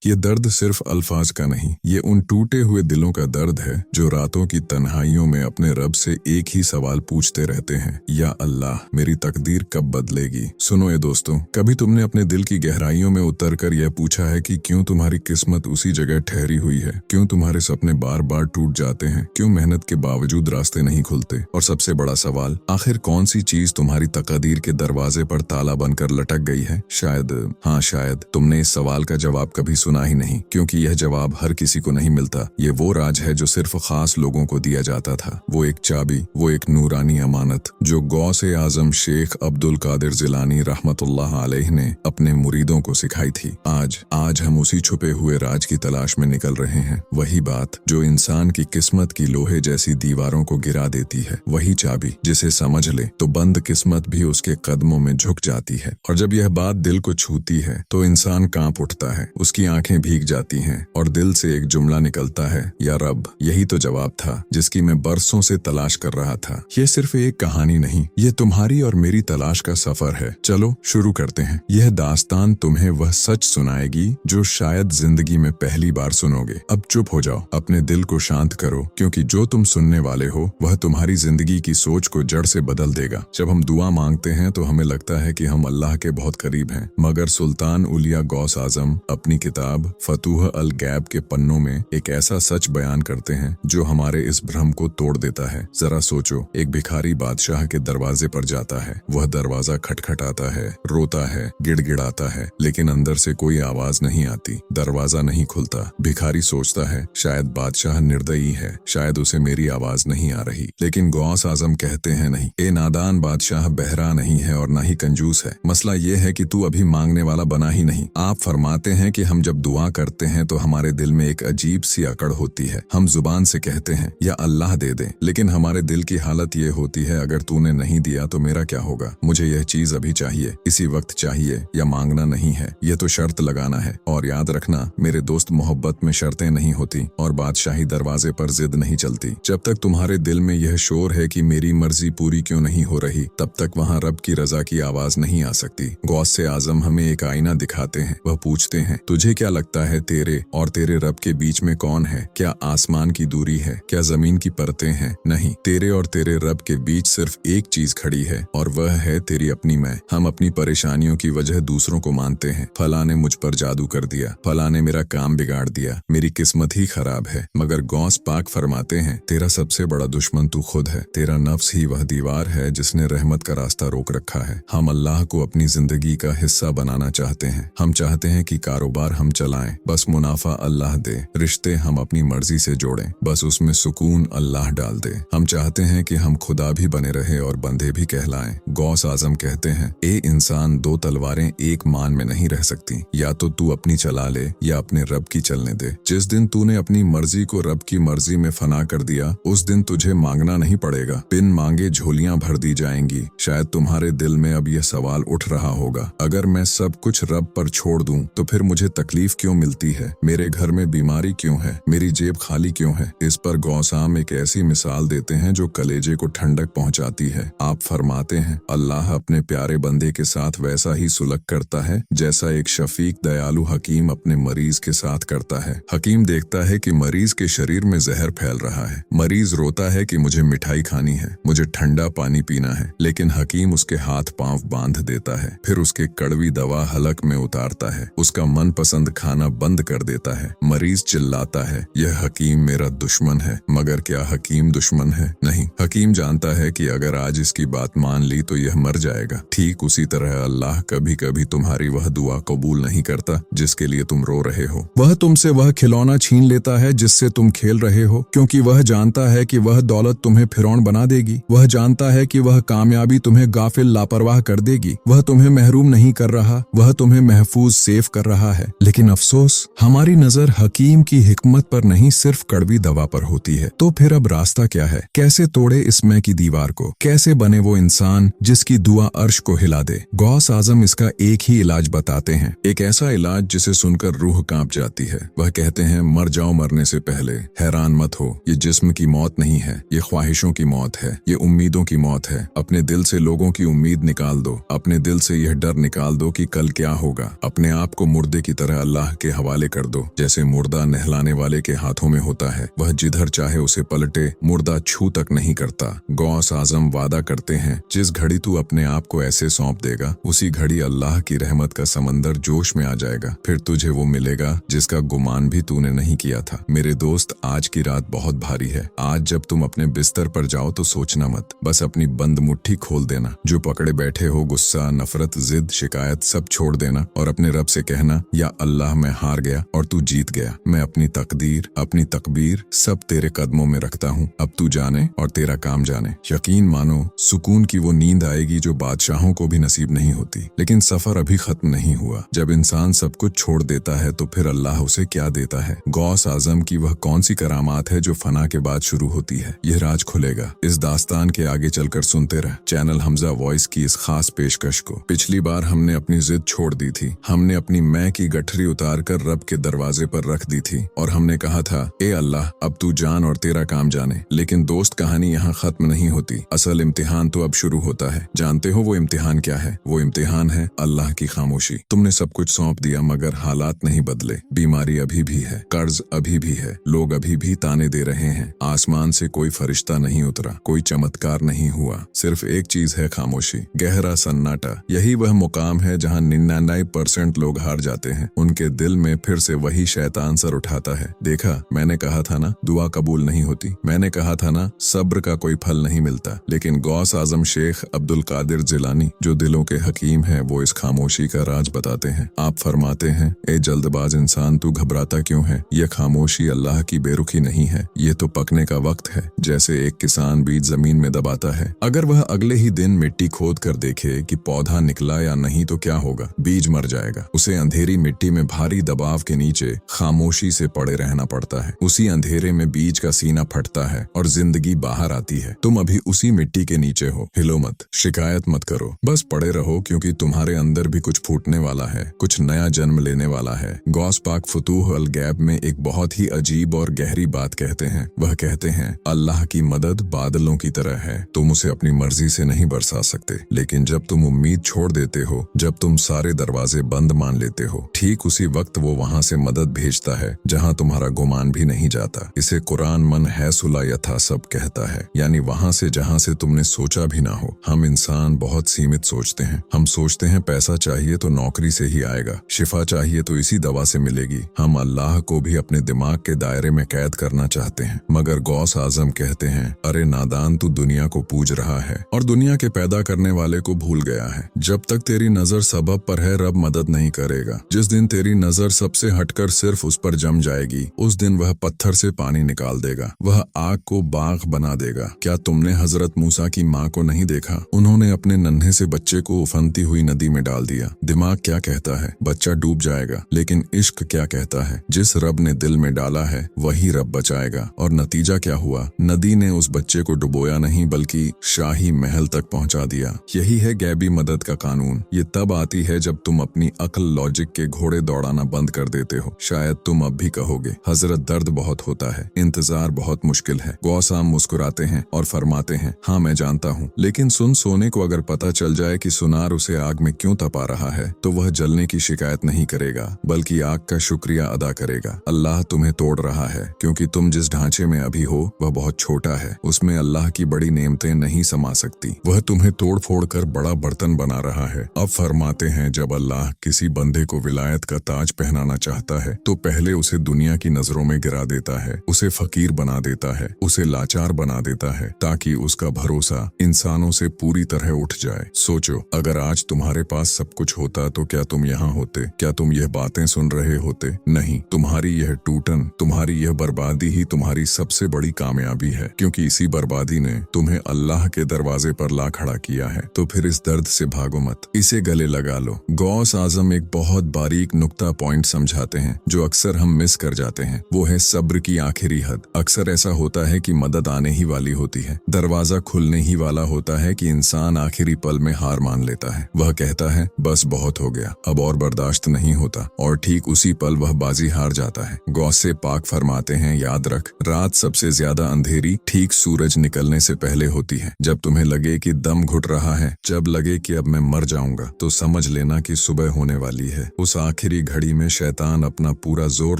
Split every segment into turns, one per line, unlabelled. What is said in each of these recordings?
ये दर्द सिर्फ अल्फाज का नहीं, ये उन टूटे हुए दिलों का दर्द है जो रातों की तन्हाइयों में अपने रब से एक ही सवाल पूछते रहते हैं, या अल्लाह, मेरी तकदीर कब बदलेगी। सुनो ये दोस्तों, कभी तुमने अपने दिल की गहराइयों में उतर कर यह पूछा है कि क्यों तुम्हारी किस्मत उसी जगह ठहरी हुई है, क्यों तुम्हारे सपने बार बार टूट जाते हैं, क्यों मेहनत के बावजूद रास्ते नहीं खुलते, और सबसे बड़ा सवाल, आखिर कौन सी चीज तुम्हारी तकदीर के दरवाजे पर ताला बनकर लटक गई है। शायद तुमने इस सवाल का जवाब कभी सुना ही नहीं, क्योंकि यह जवाब हर किसी को नहीं मिलता। ये वो राज है जो सिर्फ खास लोगों को दिया जाता था, वो एक चाबी, वो एक नूरानी अमानत जो गौसे आजम शेख अब्दुल कादिर जिलानी रहमतुल्लाह अलैह ने अपने मुरीदों को सिखाई थी। आज हम उसी छुपे हुए राज की तलाश में निकल रहे हैं। वही बात जो इंसान की किस्मत की लोहे जैसी दीवारों को गिरा देती है, वही चाबी जिसे समझ ले तो बंद किस्मत भी उसके कदमों में झुक जाती है। और जब यह बात दिल को छूती है तो इंसान कांप उठता है, उसकी आंखें भीग जाती हैं और दिल से एक जुमला निकलता है, या रब, यही तो जवाब था जिसकी मैं बरसों से तलाश कर रहा था। ये सिर्फ एक कहानी नहीं, ये तुम्हारी और मेरी तलाश का सफर है। चलो शुरू करते हैं। यह दास्तान तुम्हें वह सच सुनाएगी जो शायद जिंदगी में पहली बार सुनोगे। अब चुप हो जाओ, अपने दिल को शांत करो, क्योंकि जो तुम सुनने वाले हो वह तुम्हारी जिंदगी की सोच को जड़ से बदल देगा। जब हम दुआ मांगते हैं तो हमें लगता है कि हम अल्लाह के बहुत करीब हैं, मगर सुल्तान उलिया गौस आजम अपनी किताब फतूह अल गैब के पन्नों में एक ऐसा सच बयान करते हैं जो हमारे इस भ्रम को तोड़ देता है। जरा सोचो, एक भिखारी बादशाह के दरवाजे पर जाता है, वह दरवाजा खटखटाता है, रोता है, गिड़गिड़ाता है, लेकिन अंदर से कोई आवाज नहीं आती, दरवाजा नहीं खुलता। भिखारी सोचता है शायद बादशाह निर्दयी है, शायद उसे मेरी आवाज नहीं आ रही। लेकिन गौस आजम कहते हैं, नहीं, ए नादान, बादशाह बहरा नहीं है और ना ही कंजूस है। मसला ये है कि तू अभी मांगने वाला बना ही नहीं। आप फरमाते हैं कि हम जब दुआ करते हैं तो हमारे दिल में एक अजीब सी अकड़ होती है। हम जुबान से कहते हैं या अल्लाह दे दे, लेकिन हमारे दिल की हालत ये होती है, अगर तूने नहीं दिया तो मेरा क्या होगा। मुझे यह चीज अभी चाहिए, इसी वक्त चाहिए। या मांगना नहीं है, यह तो शर्त लगाना है। और याद रखना मेरे दोस्त, मोहब्बत में शर्तें नहीं होती और बादशाही दरवाजे पर जिद नहीं चलती। जब तक तुम्हारे दिल में यह शोर है कि मेरी मर्जी पूरी क्यों नहीं हो रही, तब तक वहाँ रब की रजा की आवाज नहीं आ सकती। गौस से आजम हमें एक आईना दिखाते हैं। वह पूछते हैं, तुझे क्या लगता है तेरे और तेरे रब के बीच में कौन है? क्या आसमान की दूरी है? क्या जमीन की परतें हैं? नहीं, तेरे और तेरे रब के बीच सिर्फ एक चीज खड़ी है और वह है तेरी अपनी मैं। हम अपनी परेशानियों की वजह दूसरों को मानते हैं। फला ने मुझ पर जादू कर दिया, फला ने मेरा काम बिगाड़ दिया, मेरी किस्मत ही खराब है। मगर गौस पाक फरमाते हैं, तेरा सबसे बड़ा दुश्मन तू खुद है। तेरा नफ्स ही वह दीवार है जिसने रहमत का रास्ता रोक रखा है। हम अल्लाह को अपनी जिंदगी का हिस्सा बनाना चाहते हैं। हम चाहते हैं कि कारोबार हम चलाएं, बस मुनाफा अल्लाह दे। रिश्ते हम अपनी मर्जी से जोड़ें, बस उसमें सुकून अल्लाह डाल दे। हम चाहते हैं कि हम खुदा भी बने रहे और बंदे भी कहलाएं। गौस आजम कहते हैं, ए इंसान, दो तलवारें एक मान में नहीं रह सकती। या तो तू अपनी चला ले या अपने रब की चलने दे। जिस दिन तूने अपनी मर्जी को रब की मर्जी में फना कर दिया, उस दिन तुझे मांगना नहीं पड़ेगा। बिन मांगे झोलियां भर दी जाएंगी। शायद तुम्हारे दिल में अब यह सवाल उठ रहा होगा, अगर मैं सब कुछ रब पर छोड़ दूं तो फिर मुझे तकलीफ क्यों मिलती है? मेरे घर में बीमारी क्यों है? मेरी जेब खाली क्यों है? इस पर गौसाम एक ऐसी मिसाल देते हैं जो कलेजे को ठंडक पहुंचाती है। आप फरमाते हैं, अल्लाह अपने प्यारे बंदे के साथ वैसा ही सुलग करता है जैसा एक शफीक दयालु हकीम अपने मरीज के साथ करता है। हकीम देखता है कि मरीज के शरीर में जहर फैल रहा है। मरीज रोता है कि मुझे मिठाई खानी है, मुझे ठंडा पानी पीना है, लेकिन हकीम उसके हाथ पांव बांध देता है, फिर उसके कड़वी दवा हलक में उतारता है, उसका मनपसंद खाना बंद कर देता है। मरीज चिल्लाता है, यह हकीम मेरा दुश्मन है। मगर क्या हकीम दुश्मन है? नहीं, हकीम जानता है कि अगर आज इसकी बात मान ली तो यह मर जाएगा। ठीक उसी तरह अल्लाह कभी कभी तुम्हारी वह दुआ कबूल नहीं करता जिसके लिए तुम रो रहे हो। वह तुमसे वह खिलौना छीन लेता है जिससे तुम खेल रहे हो, क्योंकि वह जानता है कि वह दौलत तुम्हें फिरौन बना देगी। वह जानता है कि वह कामयाबी तुम्हें गाफिल लापरवाह कर देगी। वह तुम्हें महरूम नहीं कर रहा, वह तुम्हें महफूज सेफ कर रहा है। लेकिन अफसोस, हमारी नजर हकीम की हिकमत पर नहीं, सिर्फ कड़वी दवा पर होती है। तो फिर अब रास्ता क्या है? कैसे तोड़े इस मैं की दीवार को? कैसे बने वो इंसान जिसकी दुआ अर्श को हिला दे? गौस आजम इसका एक ही इलाज बताते हैं, एक ऐसा इलाज जिसे सुनकर रूह कांप जाती है। वह कहते हैं, मर जाओ मरने से पहले, हैरान मत हो, ये जिस्म की मौत नहीं है, ये ख्वाहिशों की मौत है, ये उम्मीदों की मौत है। अपने दिल से लोगों की उम्मीद निकाल दो, अपने दिल से यह डर निकाल दो कि कल क्या होगा। अपने आप को मुर्दे की तरह अल्लाह के हवाले कर दो, जैसे मुर्दा नहलाने वाले के हाथों में होता है। वह जिधर चाहे उसे पलटे, मुर्दा छू तक नहीं करता। गौस आजम वादा करते हैं, जिस घड़ी तू अपने आप को ऐसे सौंप देगा, उसी घड़ी अल्लाह की रहमत का समंदर जोश में आ जाएगा। फिर तुझे वो मिलेगा जिसका गुमान भी तूने नहीं किया था। मेरे दोस्त, आज की रात बहुत भारी है। आज जब तुम अपने बिस्तर पर जाओ तो सोचना मत, बस अपनी बंद मुट्ठी खोल देना। जो पकड़े बैठे हो गुस्सा, नफरत, जिद, शिकायत सब छोड़ देना और अपने रब से कहना, या अल्लाह मैं हार गया और तू जीत गया। मैं अपनी तकदीर, अपनी तकबीर सब तेरे कदमों में रखता हूँ। अब तू जाने और तेरा काम जाने। यकीन मानो, सुकून की वो नींद आएगी जो बादशाहों को भी नसीब नहीं होती। लेकिन सफर अभी खत्म नहीं हुआ। जब इंसान सब कुछ छोड़ देता है तो फिर अल्लाह उसे क्या देता है। गौस आजम की वह कौन सी करामात है जो फना के बाद शुरू होती है, यह राज खुलेगा। इस दास्तान के आगे चलकर सुनते रह चैनल हमजा वॉइस की इस खास पेशकश को। पिछली बार हमने अपनी जिद छोड़ दी थी। हमने अपनी मैं की गठरी उतार कर रब के दरवाजे पर रख दी थी और हमने कहा था, ए अल्लाह अब तू जान और तेरा काम जाने। लेकिन दोस्त, कहानी यहाँ खत्म नहीं होती। असल इम्तिहान तो अब शुरू होता है। जानते हो वो इम्तिहान क्या है? वो इम्तिहान है अल्लाह की खामोशी। तुमने सब कुछ सौंप दिया मगर हालात नहीं बदले। बीमारी अभी भी है, कर्ज अभी भी है, लोग अभी भी ताने दे रहे हैं। आसमान से कोई फरिश्ता नहीं उतरा, कोई चमत्कार नहीं हुआ। सिर्फ एक चीज है, खामोशी, गहरा सन्नाटा। यही वह मुकाम है जहाँ 99% लोग हार जाते हैं। उनके दिल में फिर से वही शैतान सर उठाता है। देखा, मैंने कहा था ना दुआ कबूल नहीं होती। मैंने कहा था ना सब्र का कोई फल नहीं मिलता। लेकिन गौस आजम शेख अब्दुल कादिर जिलानी जो दिलों के हकीम हैं, वो इस खामोशी का राज बताते हैं। आप फरमाते हैं, ए जल्दबाज इंसान, तू घबराता क्यों है? ये खामोशी अल्लाह की बेरुखी नहीं है, ये तो पकने का वक्त है। जैसे एक किसान बीज जमीन में दबाता है, अगर वह अगले ही दिन मिट्टी खोद कर देखे कि पौधा निकला या नहीं तो क्या होगा? बीज मर जाएगा। उसे अंधेरी मिट्टी में भारी दबाव के नीचे खामोशी से पड़े रहना पड़ता है। उसी अंधेरे में बीज का सीना फटता है और जिंदगी बाहर आती है। तुम अभी उसी मिट्टी के नीचे हो। हिलो मत, शिकायत मत करो, बस पड़े रहो, क्योंकि तुम्हारे अंदर भी कुछ फूटने वाला है, कुछ नया जन्म लेने वाला है। गौस पाक फुतूह अल गैब में एक बहुत ही अजीब और गहरी बात कहते हैं। वह कहते हैं, अल्लाह की मदद बादलों की तरह है। तुम उसे अपनी मर्जी से नहीं बरसा सकते, लेकिन जब तुम उम्मीद छोड़ देते हो, जब तुम सारे दरवाजे बंद मान लेते हो, ठीक उसी वक्त वो वहां से मदद भेजता है जहां तुम्हारा गुमान भी नहीं जाता। इसे कुरान मन है सुला यथा सब कहता है, यानी वहां से जहां से तुमने सोचा भी ना हो। हम इंसान बहुत सीमित सोचते हैं। हम सोचते हैं पैसा चाहिए तो नौकरी से ही आएगा, शिफा चाहिए तो इसी दवा से मिलेगी। हम अल्लाह को भी अपने दिमाग के दायरे में कैद करना चाहते हैं। मगर गौस आजम कहते हैं, अरे नादान, तू दुनिया को पूज रहा है और दुनिया के पैदा करने वाले को भूल गया है। जब तक तेरी नजर सबब पर है, रब मदद नहीं करेगा। जिस दिन तेरी नजर सबसे हटकर सिर्फ उस पर जम जाएगी, उस दिन वह पत्थर से पानी निकाल देगा, वह आग को बाग बना देगा। क्या तुमने हजरत मूसा की माँ को नहीं देखा? उन्होंने अपने नन्हे से बच्चे को उफनती हुई नदी में डाल दिया। दिमाग क्या कहता है? बच्चा डूब जाएगा। लेकिन इश्क क्या कहता है? जिस रब ने दिल में डाला है वही रब बचाएगा। और नतीजा क्या हुआ? नदी ने उस बच्चे को डुबोया नहीं बल्कि शाही महल तक पहुंचा दिया। यही है गैबी मदद का कानून। ये तब आती है जब तुम अपनी अक्ल लॉजिक के घोड़े दौड़ाना बंद कर देते हो। शायद तुम अब भी कहोगे, हजरत दर्द बहुत होता है, इंतजार बहुत मुश्किल है। गौसाम मुस्कुराते हैं और फरमाते हैं, हाँ मैं जानता हूँ, लेकिन सुन, सोने को अगर पता चल जाए कि सुनार उसे आग में क्यों तपा रहा है तो वह जलने की शिकायत नहीं करेगा बल्कि आग का शुक्रिया अदा करेगा। अल्लाह तुम्हें तोड़ रहा है क्योंकि तुम जिस ढांचे में अभी हो वह बहुत छोटा है। उसमें अल्लाह की बड़ी नेमतें नहीं समा सकती। वह तुम्हें तोड़ फोड़ कर बड़ा बर्तन बना रहा है। अब फरमाते हैं, जब अल्लाह किसी बंदे को विलायत का ताज पहनाना चाहता है तो पहले उसे दुनिया की नजरों में गिरा देता है, उसे फकीर बना देता है, उसे लाचार बना देता है, ताकि उसका भरोसा इंसानों से पूरी तरह उठ जाए। सोचो, अगर आज तुम्हारे पास सब कुछ होता तो क्या तुम यहाँ होते? क्या तुम यह बातें सुन रहे होते? नहीं, तुम्हारी यह टूटन, तुम्हारी यह बर्बादी ही तुम्हारी सबसे बड़ी कामयाबी है, क्योंकि इसी बर्बादी ने तुम्हें अल्लाह के दरवाजे पर ला खड़ा किया है। तो फिर इस दर्द से भागो मत, इसे गले लगा लो। गौस आजम एक बहुत बारीक नुक्ता पॉइंट समझाते हैं जो अक्सर हम मिस कर जाते हैं। वो है सब्र की आखिरी हद। अक्सर ऐसा होता है कि मदद आने ही वाली होती है, दरवाजा खुलने ही वाला होता है कि इंसान आखिरी पल में हार मान लेता है। वह कहता है, बस बहुत हो गया, अब और बर्दाश्त नहीं होता, और ठीक उसी पल वह बाजी हार जाता है। गौस से पाक फरमाते हैं, याद रख, रात सबसे ज्यादा अंधेरी ठीक सूरज निकलने से पहले होती है। जब तुम्हें लगे कि दम घुट रहा है, जब लगे कि अब मैं मर जाऊंगा, तो समझ लेना कि सुबह होने वाली है। उस आखिरी की घड़ी में शैतान अपना पूरा जोर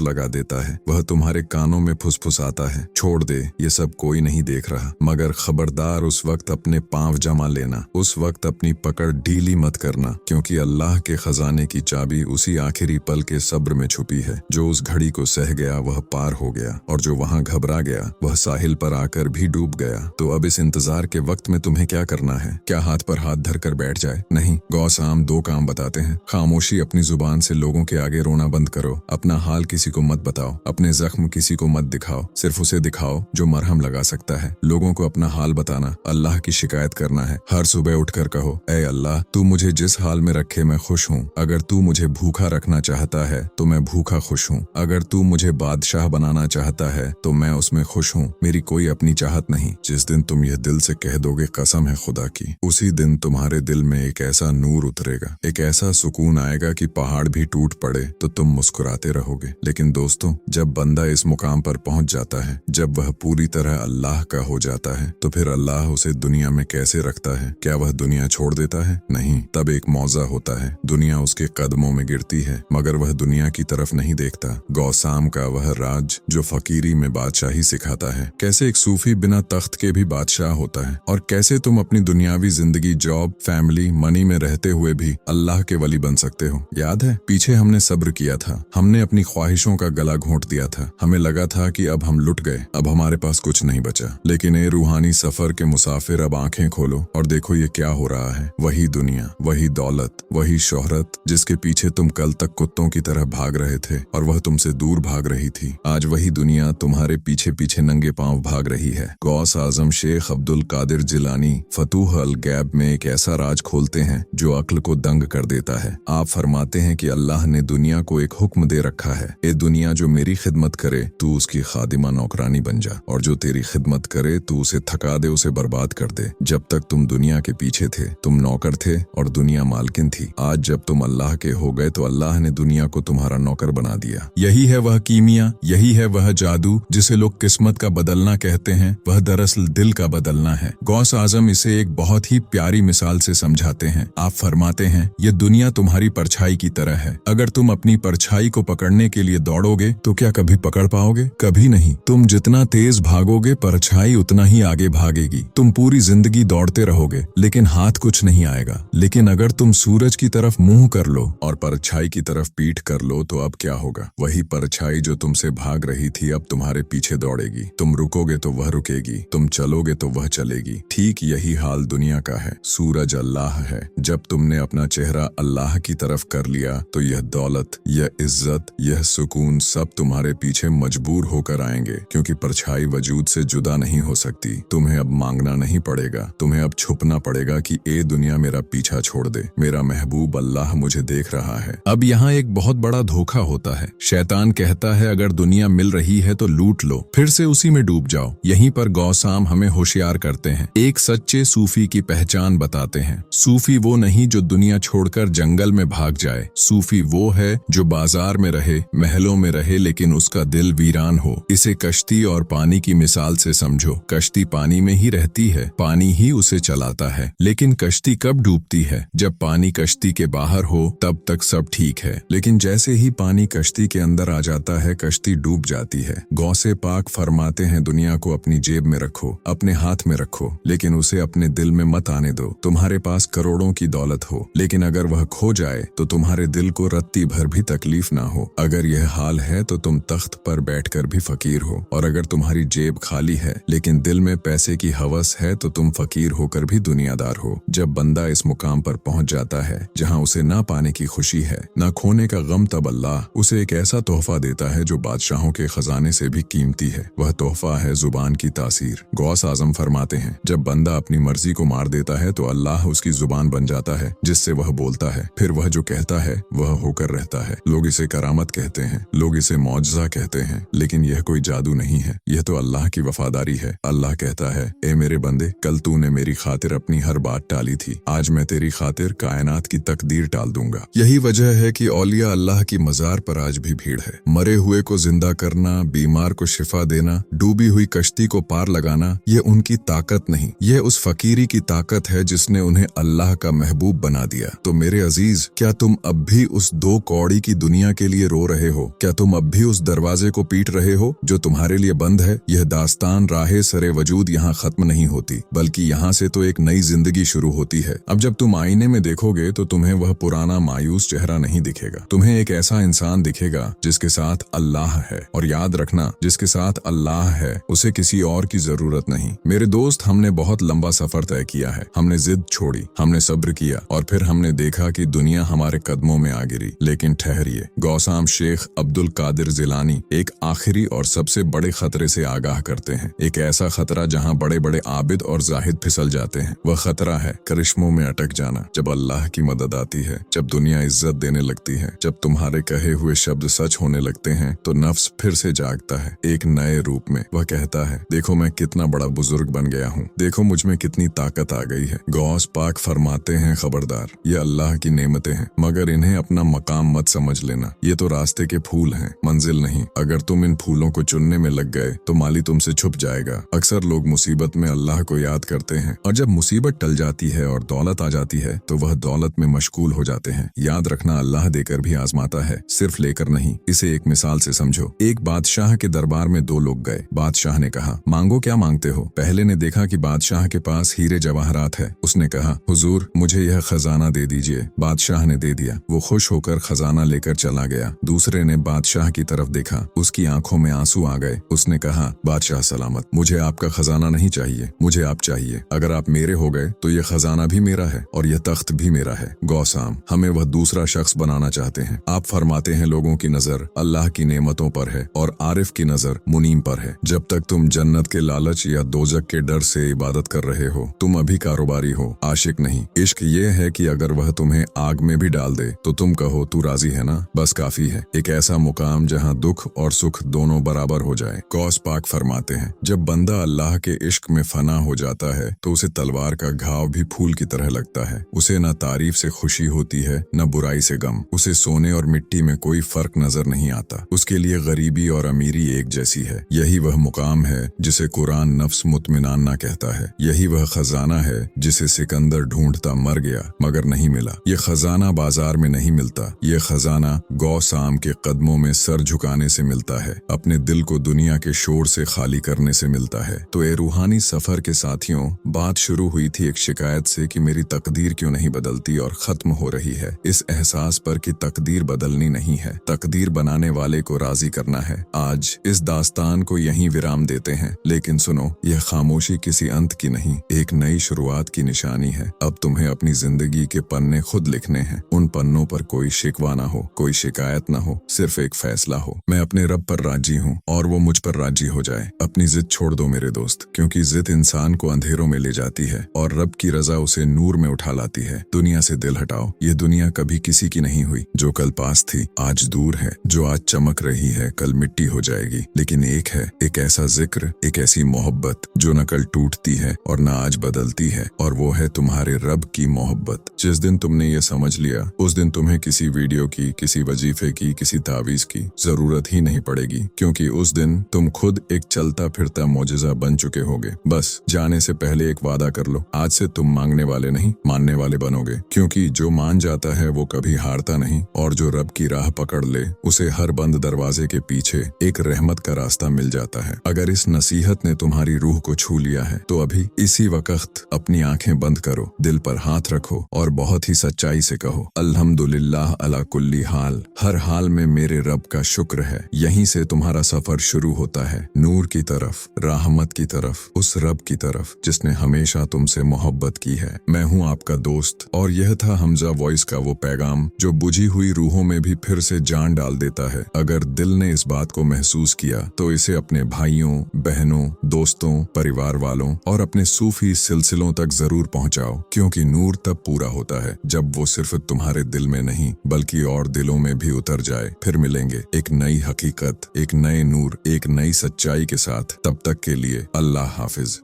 लगा देता है। वह तुम्हारे कानों में फुसफुसाता है, छोड़ दे, ये सब कोई नहीं देख रहा। मगर खबरदार, उस वक्त अपने पांव जमा लेना, उस वक्त अपनी पकड़ ढीली मत करना, क्योंकि अल्लाह के खजाने की चाबी उसी आखिरी पल के सब्र में छुपी है। जो उस घड़ी को सह गया वह पार हो गया, और जो वहां घबरा गया वह साहिल पर आकर भी डूब गया। तो अब इस इंतजार के वक्त में तुम्हें क्या करना है? क्या हाथ पर हाथ धर कर बैठ जाए? नहीं, गौसाम 2 काम बताते हैं। खामोशी, अपनी जुबान से लोगों के आगे रोना बंद करो। अपना हाल किसी को मत बताओ, अपने जख्म किसी को मत दिखाओ, सिर्फ उसे दिखाओ जो मरहम लगा सकता है। लोगों को अपना हाल बताना, अल्लाह की शिकायत करना है। हर सुबह उठकर कहो, ऐ अल्लाह, तू मुझे जिस हाल में रखे मैं खुश हूँ। अगर तू मुझे भूखा रखना चाहता है तो मैं भूखा खुश हूँ। अगर तू मुझे बादशाह बनाना चाहता है तो मैं उसमें खुश हूँ। मेरी कोई अपनी चाहत नहीं। जिस दिन तुम यह दिल से कह दोगे, कसम है खुदा की, उसी दिन तुम्हारे दिल में एक ऐसा नूर उतरेगा, एक ऐसा सुकून आएगा कि पहाड़ भी टूट पड़े तो तुम मुस्कुराते रहोगे। लेकिन दोस्तों, जब बंदा इस मुकाम पर पहुंच जाता है, जब वह पूरी तरह अल्लाह का हो जाता है, तो फिर अल्लाह उसे दुनिया में कैसे रखता है? क्या वह दुनिया छोड़ देता है? नहीं, तब एक मौजा होता है। दुनिया उसके कदमों में गिरती है, मगर वह दुनिया की तरफ नहीं देखता। गौसाम का वह राज जो फकीरी में बादशाही सिखाता है, कैसे एक सूफी बिना तख्त के भी बादशाह होता है, और कैसे तुम अपनी दुनियावी जिंदगी, जॉब, फैमिली, मनी में रहते हुए भी अल्लाह के वली बन सकते हो। याद है, पीछे हमने सब्र किया था, हमने अपनी ख्वाहिशों का गला घोंट दिया था। हमें लगा था कि अब हम लुट गए, अब हमारे पास कुछ नहीं बचा। लेकिन ए रूहानी सफर के मुसाफिर, अब आंखें खोलो और देखो ये क्या हो रहा है। वही दुनिया, वही दौलत, वही शोहरत जिसके पीछे तुम कल तक कुत्तों की तरह भाग रहे थे और वह तुमसे दूर भाग रही थी, आज वही दुनिया तुम्हारे पीछे पीछे नंगे पांव भाग रही है। गौस आजम शेख अब्दुल कादिर जिलानी फतूह अल गैब में एक ऐसा राज खोलते हैं जो अक्ल को दंग कर देता है। आप फरमाते हैं कि अल्लाह ने दुनिया को एक हुक्म दे रखा है, ए दुनिया, जो मेरी खिदमत करे तू उसकी खादिमा नौकरानी बन जा, और जो तेरी खिदमत करे तू उसे थका दे, उसे बर्बाद कर दे। जब तक तुम दुनिया के पीछे थे तुम नौकर थे और दुनिया मालकिन थी। आज जब तुम अल्लाह के हो गए तो अल्लाह ने दुनिया को तुम्हारा नौकर बना दिया। यही है वह कीमिया, यही है वह जादू जिसे लोग किस्मत का बदलना कहते हैं। वह दरअसल दिल का बदलना है। गौस आजम इसे एक बहुत ही प्यारी मिसाल से समझाते हैं। आप फरमाते हैं, ये दुनिया तुम्हारी परछाई की तरह है। अगर तुम अपनी परछाई को पकड़ने के लिए दौड़ोगे तो क्या कभी पकड़ पाओगे? कभी नहीं। तुम जितना तेज भागोगे परछाई उतना ही आगे भागेगी। तुम पूरी जिंदगी दौड़ते रहोगे लेकिन हाथ कुछ नहीं आएगा। लेकिन अगर तुम सूरज की तरफ मुंह कर लो और परछाई की तरफ पीठ कर लो तो अब क्या होगा? वही परछाई जो तुमसे भाग रही थी अब तुम्हारे पीछे दौड़ेगी। तुम रुकोगे तो वह रुकेगी, तुम चलोगे तो वह चलेगी। ठीक यही हाल दुनिया का है। सूरज अल्लाह है। जब तुमने अपना चेहरा अल्लाह की तरफ कर लिया तो यह दौलत, यह इज्जत, यह सुकून सब तुम्हारे पीछे मजबूर होकर आएंगे, क्योंकि परछाई वजूद से जुदा नहीं हो सकती। तुम्हें अब मांगना नहीं पड़ेगा, तुम्हें अब छुपना पड़ेगा कि ए दुनिया मेरा पीछा छोड़ दे, मेरा महबूब अल्लाह मुझे देख रहा है। अब यहाँ एक बहुत बड़ा धोखा होता है। शैतान कहता है अगर दुनिया मिल रही है तो लूट लो, फिर से उसी में डूब जाओ। यहीं पर गौसाम हमें होशियार करते हैं, एक सच्चे सूफी की पहचान बताते हैं। सूफी वो नहीं जो दुनिया छोड़कर जंगल में भाग जाए। सूफी वो है जो बाजार में रहे, महलों में रहे, लेकिन उसका दिल वीरान हो। इसे कश्ती और पानी की मिसाल से समझो। कश्ती पानी में ही रहती है, पानी ही उसे चलाता है, लेकिन कश्ती कब डूबती है? जब पानी कश्ती के बाहर हो, तब तक सब ठीक है, लेकिन जैसे ही पानी कश्ती के अंदर आ जाता है कश्ती डूब जाती है। गौसे पाक फरमाते हैं दुनिया को अपनी जेब में रखो, अपने हाथ में रखो, लेकिन उसे अपने दिल में मत आने दो। तुम्हारे पास करोड़ों की दौलत हो, लेकिन अगर वह खो जाए तो तुम्हारे दिल को रत्ती भर भी तकलीफ ना हो। अगर यह हाल है तो तुम तख्त पर बैठकर भी फकीर हो, और अगर तुम्हारी जेब खाली है लेकिन दिल में पैसे की हवस है तो तुम फकीर होकर भी दुनियादार हो। जब बंदा इस मुकाम पर पहुंच जाता है जहां उसे ना पाने की खुशी है, ना खोने का गम, तब अल्लाह उसे एक ऐसा तोहफा देता है जो बादशाहों के खजाने से भी कीमती है। वह तोहफा है जुबान की तासीर। गौस आजम फरमाते हैं जब बंदा अपनी मर्जी को मार देता है तो अल्लाह उसकी जुबान बन जाता है जिससे वह बोलता है, फिर वह जो कहता है वह होकर रहता है। लोग इसे करामत कहते हैं, लोग इसे मौजज़ा कहते हैं, लेकिन यह कोई जादू नहीं है, यह तो अल्लाह की वफादारी है। अल्लाह कहता है, ए मेरे बंदे, कल तूने मेरी खातिर अपनी हर बात टाली थी, आज मैं तेरी खातिर कायनात की तकदीर टाल दूंगा। यही वजह है कि औलिया अल्लाह की मजार पर आज भी भीड़ है। मरे हुए को जिंदा करना, बीमार को शिफा देना, डूबी हुई कश्ती को पार लगाना, ये उनकी ताकत नहीं, यह उस फकीरी की ताकत है जिसने उन्हें अल्लाह का महबूब बना दिया। तो मेरे अजीज, क्या तुम अब भी उस 2 कौड़ी की दुनिया के लिए रो रहे हो? क्या तुम अब भी उस दरवाजे को पीट रहे हो जो तुम्हारे लिए बंद है? यह दास्तान राहे सरे वजूद यहाँ खत्म नहीं होती, बल्कि यहाँ से तो एक नई जिंदगी शुरू होती है। अब जब तुम आईने में देखोगे तो तुम्हें वह पुराना मायूस चेहरा नहीं दिखेगा, तुम्हें एक ऐसा इंसान दिखेगा जिसके साथ अल्लाह है। और याद रखना, जिसके साथ अल्लाह है उसे किसी और की जरूरत नहीं। मेरे दोस्त, हमने बहुत लंबा सफर तय किया है। हमने जिद छोड़ी, हमने सब्र किया, और फिर हमने देखा कि दुनिया हमारे कदमों में आ गिरी। लेकिन ठहरिए, गौसाम शेख अब्दुल कादिर जिलानी एक आखिरी और सबसे बड़े खतरे से आगाह करते हैं। एक ऐसा खतरा जहां बड़े बड़े आबिद और जाहिद फिसल जाते हैं। वह खतरा है करिश्मों में अटक जाना। जब अल्लाह की मदद आती है, जब दुनिया इज्जत देने लगती है, जब तुम्हारे कहे हुए शब्द सच होने लगते हैं, तो नफ्स फिर से जागता है एक नए रूप में। वह कहता है, देखो मैं कितना बड़ा बुजुर्ग बन गया हूँ, देखो मुझ में कितनी ताकत आ गई है। गौस पाक फरमाते हैं, खबरदार, ये अल्लाह की नेमतें हैं, मगर इन्हें अपना मकाम मत समझ लेना। ये तो रास्ते के फूल हैं, मंजिल नहीं। अगर तुम इन फूलों को चुनने में लग गए तो माली तुमसे छुप जाएगा। अक्सर लोग मुसीबत में अल्लाह को याद करते हैं, और जब मुसीबत टल जाती है और दौलत आ जाती है तो वह दौलत में मशगूल हो जाते हैं। याद रखना, अल्लाह देकर भी आजमाता है, सिर्फ लेकर नहीं। इसे एक मिसाल से समझो। एक बादशाह के दरबार में 2 लोग गए। बादशाह ने कहा, मांगो, क्या मांगते हो? पहले ने देखा कि बादशाह के पास हीरे जवाहरात है। उसने कहा, हुजूर मुझे यह खजाना दे दीजिए। बादशाह ने दे दिया। वो खुश होकर खजाना लेकर चला गया। दूसरे ने बादशाह की तरफ देखा, उसकी आंखों में आंसू आ गए। उसने कहा, बादशाह सलामत, मुझे आपका खजाना नहीं चाहिए, मुझे आप चाहिए। अगर आप मेरे हो गए तो यह खजाना भी मेरा है और यह तख्त भी मेरा है। गौसाम हमें वह दूसरा शख्स बनाना चाहते हैं। आप फरमाते हैं, लोगों की नजर अल्लाह की नेमतों पर है और आरिफ की नजर मुनीम पर है। जब तक तुम जन्नत के लालच या दोजक के डर से इबादत कर रहे हो, तुम अभी कारोबारी हो, आशिक नहीं। इश्क ये है कि अगर वह तुम्हें आग में भी डाल दे तो तुम कहो, तू राजी है ना, बस काफी है। एक ऐसा मुकाम जहाँ दुख और सुख दोनों बराबर हो जाए। गौस पाक फरमाते हैं, जब बंदा अल्लाह के इश्क में फना हो जाता है तो उसे तलवार का घाव भी फूल की तरह लगता है। उसे न तारीफ से खुशी होती है, न बुराई से गम। उसे सोने और मिट्टी में कोई फर्क नजर नहीं आता। उसके लिए गरीबी और अमीरी एक जैसी है। यही वह मुकाम है जिसे कुरान नफ्स मुतमिनाना कहता है। यही वह खजाना है जिसे सिकंदर ढूंढता मर गया मगर नहीं मिला। ये खजाना बाजार में नहीं मिलता, ये खजाना गौसाम के कदमों में सर झुकाने से मिलता है, अपने दिल को दुनिया के शोर से खाली करने से मिलता है। तो ए रूहानी सफर के साथियों, बात शुरू हुई थी एक शिकायत से कि मेरी तकदीर क्यों नहीं बदलती और खत्म हो रही है, इस एहसास पर कि तकदीर बदलनी नहीं है, तकदीर बनाने वाले को राजी करना है। आज इस दास्तान को यहीं विराम देते हैं, लेकिन सुनो, यह खामोशी किसी अंत की नहीं, एक नई शुरुआत की निशानी है। अब तुम्हें अपनी जिंदगी के पन्ने खुद लिखने हैं। उन पन्नों पर कोई शिकवा ना हो, कोई शिकायत ना हो, सिर्फ एक फैसला हो, मैं अपने रब पर राजी हूँ और वो मुझ पर राजी हो जाए। अपनी जिद छोड़ दो मेरे दोस्त, क्योंकि जिद इंसान को अंधेरों में ले जाती है और रब की रजा उसे नूर में उठा लाती है। दुनिया से दिल हटाओ। ये दुनिया कभी किसी की नहीं हुई। जो कल पास थी आज दूर है, जो आज चमक रही है कल मिट्टी हो जाएगी। लेकिन एक है, एक ऐसा जिक्र, एक ऐसी मोहब्बत जो न कल टूटती है और न आज बदलती है, और वो है तुम्हारे रब की मोहब्बत। जिस दिन तुमने ये समझ लिया, उस दिन तुम्हें किसी वीडियो की, किसी वजीफे की, किसी तावीज की जरूरत ही नहीं पड़ेगी, क्योंकि उस दिन तुम खुद एक चलता फिरता मौजिजा बन चुके होगे। बस जाने से पहले एक वादा कर लो, आज से तुम मांगने वाले नहीं, मानने वाले बनोगे, क्योंकि जो मान जाता है वो कभी हारता नहीं, और जो रब की राह पकड़ ले उसे हर बंद दरवाजे के पीछे एक रहमत का रास्ता मिल जाता है। अगर इस नसीहत ने तुम्हारी रूह को छू लिया है तो अभी इसी वक्त अपनी आंखें बंद करो, दिल पर हाथ रखो और बहुत ही सच्चाई से कहो, अल्हम्दुलिल्लाह अला कुल्ली हाल, हर हाल में मेरे रब का शुक्र है। यहीं से तुम्हारा सफर शुरू होता है, नूर की तरफ, रहमत की तरफ, उस रब की तरफ जिसने हमेशा तुमसे मोहब्बत की है। मैं हूँ आपका दोस्त, और यह था हमजा वॉइस का वो पैगाम जो बुझी हुई रूहों में भी फिर से जान डाल देता है। अगर दिल ने इस बात को महसूस किया तो इसे अपने भाइयों, बहनों, दोस्तों, परिवार वालों और अपने सूफी सिलसिलों तक जरूर पहुंचाओ, क्योंकि नूर तब पूरा होता है जब वो सिर्फ तुम्हारे दिल में नहीं बल्कि और दिलों में भी उतर जाए। फिर मिलेंगे एक नई हकीकत, एक नए नूर, एक नई सच्चाई के साथ। तब तक के लिए अल्लाह हाफिज।